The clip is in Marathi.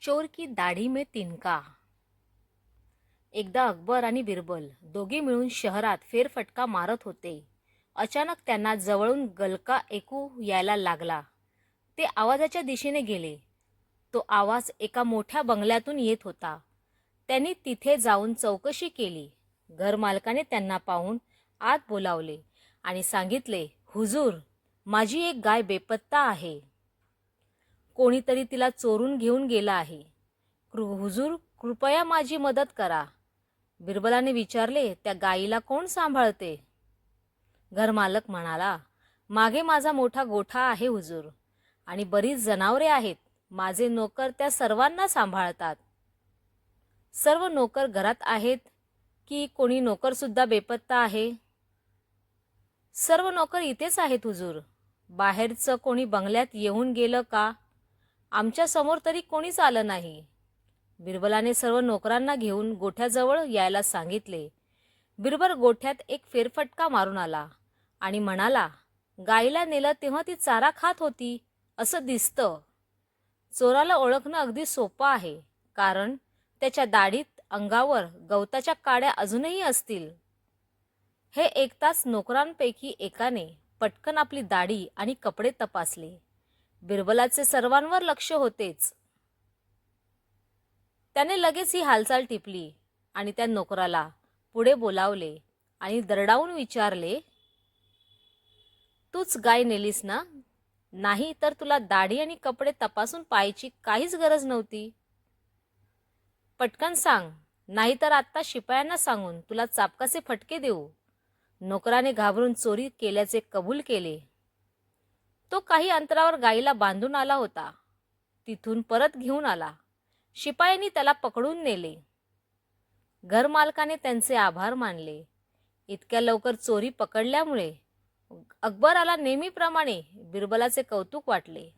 चोर की दाढी में तिनका। एकदा अकबर आणि बिरबल दोघे मिळून शहरात फेरफटका मारत होते. अचानक त्यांना जवळून गलका ऐकू यायला लागला. ते आवाजाच्या दिशेने गेले. तो आवाज एका मोठ्या बंगल्यातून येत होता. त्यांनी तिथे जाऊन चौकशी केली. घरमालकाने त्यांना पाहून आत बोलावले आणि सांगितले, हुजूर, माझी एक गाय बेपत्ता आहे. कोणीतरी तिला चोरून घेऊन गेला आहे. हुजूर, कृपया माझी मदत करा. बिरबलाने विचारले, त्या गायीला कोण सांभाळते? घरमालक म्हणाला, मागे माझा मोठा गोठा आहे हुजूर, आणि बरीच जनावरे आहेत. माझे नोकर त्या सर्वांना सांभाळतात. सर्व नोकर घरात आहेत की कोणी नोकर सुद्धा बेपत्ता आहे? सर्व नोकर इथेच आहेत हुजूर. बाहेरचं कोणी बंगल्यात येऊन गेलं का? आमच्या समोर तरी कोणीच आलं नाही. बिरबलाने सर्व नोकरांना घेऊन गोठ्याजवळ यायला सांगितले. बिरबल गोठ्यात एक फेरफटका मारून आला आणि म्हणाला, गाईला नेलं तेव्हा ती चारा खात होती असं दिसतं. चोराला ओळखणं अगदी सोपं आहे, कारण त्याच्या दाढीत अंगावर गवताच्या काड्या अजूनही असतील. हे ऐकताच नोकरांपैकी एकाने पटकन आपली दाढी आणि कपडे तपासले. बिरबलाचे सर्वांवर लक्ष होतेच. त्याने लगेच ही हालचाल टिपली आणि त्या नोकराला पुढे बोलावले आणि दरडावून विचारले, तूच गाय नेलीस ना? नाही तर तुला दाढी आणि कपडे तपासून पाहायची काहीच गरज नव्हती. पटकन सांग, नाहीतर आत्ता शिपायांना सांगून तुला चापकाचे फटके देऊ. नोकराने घाबरून चोरी केल्याचे कबूल केले. तो काही अंतरावर गायीला बांधून आला होता. तिथून परत घेऊन आला. शिपायांनी त्याला पकडून नेले. घरमालकाने त्यांचे आभार मानले. इतक्या लवकर चोरी पकडल्यामुळे अकबराला नेहमीप्रमाणे बिरबलाचे कौतुक वाटले.